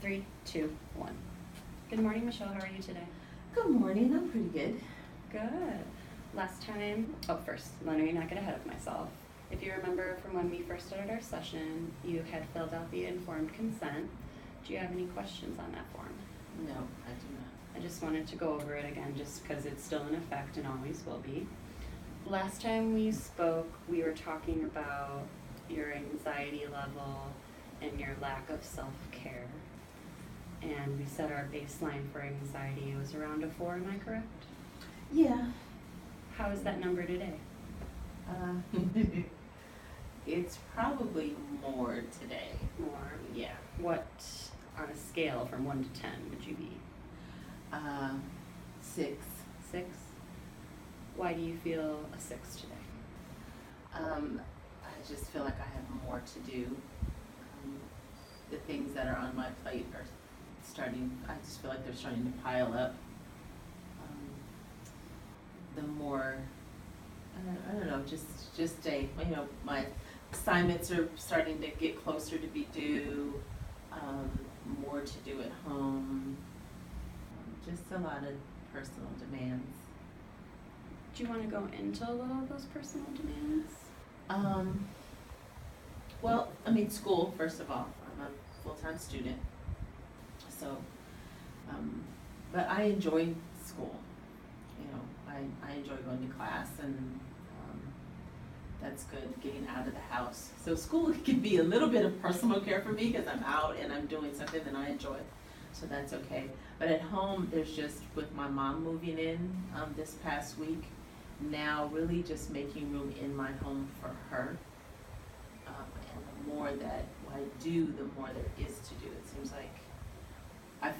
Three, two, one. Good morning, Michelle. How are you today? Good morning, I'm pretty good. Good. Last time, first, let me not get ahead of myself. If you remember from when we first started our session, you had filled out the informed consent. Do you have any questions on that form? No, I do not. I just wanted to go over it again just because it's still in effect and always will be. Last time we spoke, we were talking about your anxiety level and your lack of self-care. And we said our baseline for anxiety was around a 4, am I correct? Yeah. How is that number today? It's probably more today. More. Yeah. What, on a scale from 1 to 10, would you be? 6. 6? Why do you feel a 6 today? I just feel like I have more to do. The things that are on my plate are I just feel like they're starting to pile up. The more, I don't know, my assignments are starting to get closer to be due, more to do at home, just a lot of personal demands. Do you want to go into a little of those personal demands? Well, school, first of all. I'm a full-time student. So, but I enjoy school. I enjoy going to class, and that's good, getting out of the house. So school can be a little bit of personal care for me because I'm out and I'm doing something that I enjoy. So that's okay. But at home, there's just, with my mom moving in this past week, now really just making room in my home for her. And the more that I do, the more there is to do. It seems like I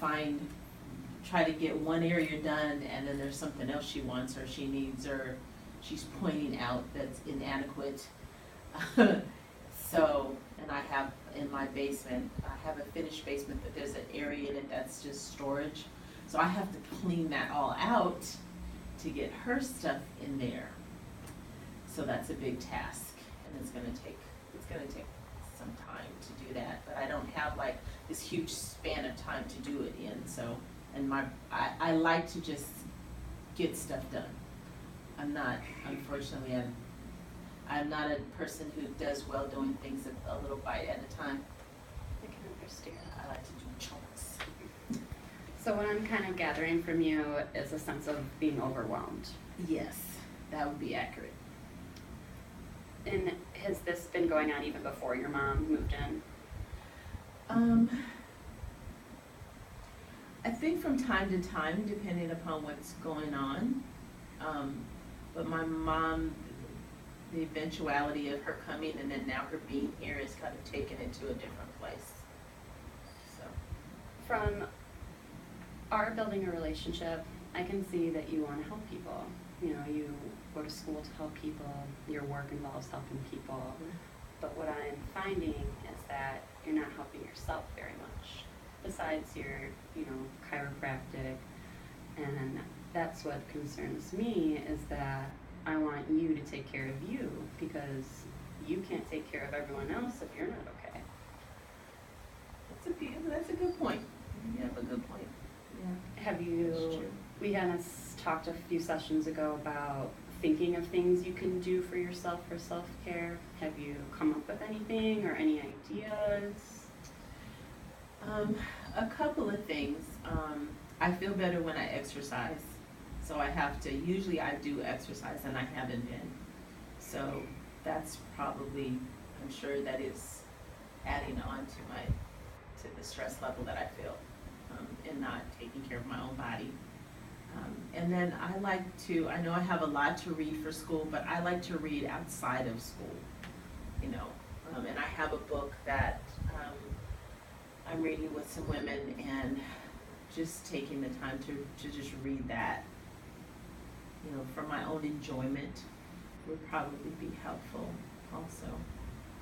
try to get one area done, and then there's something else she wants or she needs or she's pointing out that's inadequate. So, and I have in my basement, I have a finished basement, but there's an area in it that's just storage. So I have to clean that all out to get her stuff in there. So that's a big task, and it's gonna take some time to do that, but I don't have like this huge span of time to do it in. So, and I like to just get stuff done. Unfortunately, I'm not a person who does well doing things a little bite at a time. I can understand. I like to do chunks. So what I'm kind of gathering from you is a sense of being overwhelmed. Yes, that would be accurate. And has this been going on even before your mom moved in? I think from time to time, depending upon what's going on. But my mom, the eventuality of her coming and then now her being here has kind of taken it to a different place. So. From our building a relationship, I can see that you want to help people. You go to school to help people, your work involves helping people. But what I'm finding is that you're not helping yourself very much. Besides your, chiropractic, and that's what concerns me, is that I want you to take care of you, because you can't take care of everyone else if you're not okay. That's a good point. You have a good point. Yeah. We had talked a few sessions ago about thinking of things you can do for yourself for self-care. Have you come up with anything or any ideas? A couple of things. I feel better when I exercise. So usually I do exercise, and I haven't been. So that's probably, I'm sure that is adding on to the stress level that I feel in not taking care of my own body. And then I know I have a lot to read for school, but I like to read outside of school, and I have a book that I'm reading with some women, and just taking the time to just read that, for my own enjoyment would probably be helpful also.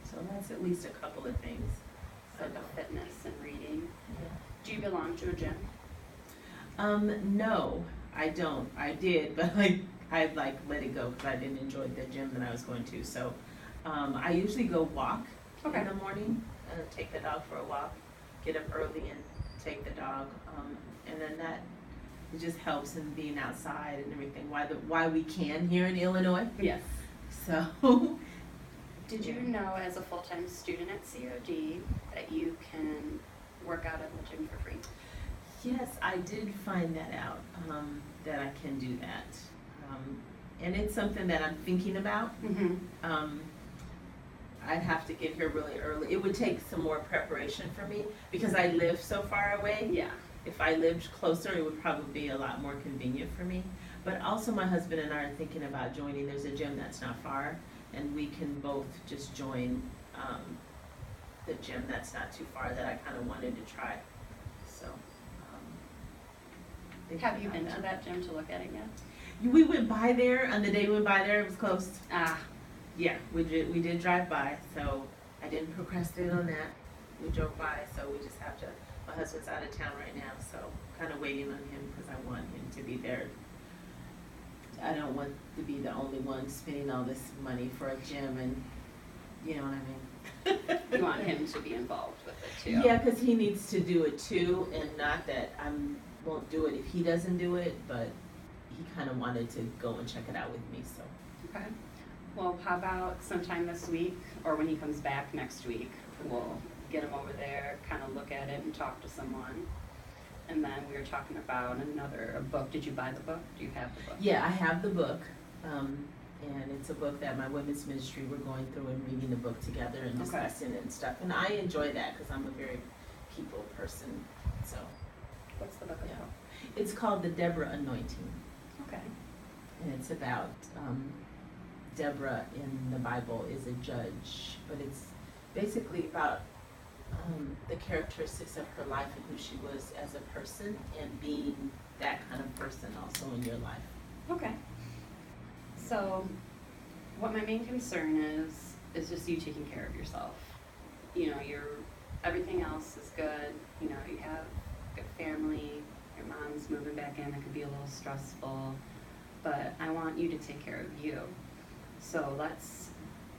So that's at least a couple of things. So the fitness and reading. Yeah. Do you belong to a gym? No, I don't. I did, but I let it go because I didn't enjoy the gym that I was going to. So I usually go walk in the morning, take the dog for a walk, get up early and take the dog, and then that, it just helps in being outside and everything, why we can here in Illinois, Yes. so. Did you know as a full-time student at COD that you can work out at the gym for free? Yes, I did find that out, that I can do that. And it's something that I'm thinking about. Mm-hmm. I'd have to get here really early. It would take some more preparation for me because I live so far away. Yeah. If I lived closer, it would probably be a lot more convenient for me. But also my husband and I are thinking about joining. There's a gym that's not far, and we can both just join the gym that's not too far that I kind of wanted to try. So. thinking Have you about been to that gym to look at it yet? We went by there, on the day we went by there, it was closed. Ah, Yeah, we did drive by, so I didn't procrastinate on that. We drove by, so we just have to, my husband's out of town right now, so kind of waiting on him because I want him to be there. I don't want to be the only one spending all this money for a gym and, you know what I mean? you want him to be involved with it too? Yeah, because he needs to do it too, and not that I won't do it if he doesn't do it, but he kind of wanted to go and check it out with me, so. Okay. Well, how about sometime this week, or when he comes back next week, we'll get him over there, kind of look at it and talk to someone. And then we were talking about a book. Did you buy the book? Do you have the book? Yeah, I have the book, and it's a book that my women's ministry, we're going through and reading the book together and Okay. discussing it and stuff. And I enjoy that because I'm a very people person, so. What's the book Yeah. about? It's called The Deborah Anointing, Okay. and it's about Deborah in the Bible is a judge, but it's basically about the characteristics of her life and who she was as a person and being that kind of person also in your life. Okay. So, what my main concern is just you taking care of yourself. You know, everything else is good. You know, you have a good family. Your mom's moving back in. It could be a little stressful, but I want you to take care of you. So let's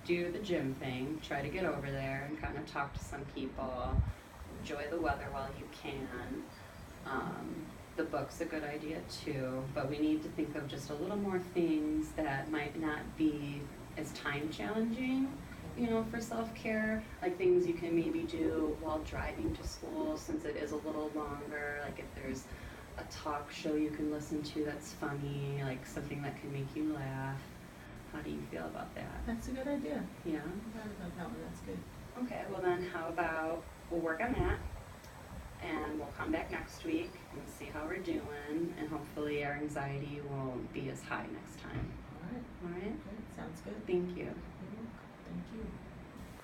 do the gym thing. Try to get over there and kind of talk to some people. Enjoy the weather while you can. The book's a good idea too, but we need to think of just a little more things that might not be as time challenging, you know, for self-care, like things you can maybe do while driving to school since it is a little longer, like if there's a talk show you can listen to that's funny, like something that can make you laugh. How do you feel about that? That's a good idea. Yeah? I forgot about that one, that's good. Okay, well then how about we'll work on that and we'll come back next week and see how we're doing and hopefully our anxiety won't be as high next time. All right, All right? good, sounds good. Thank you.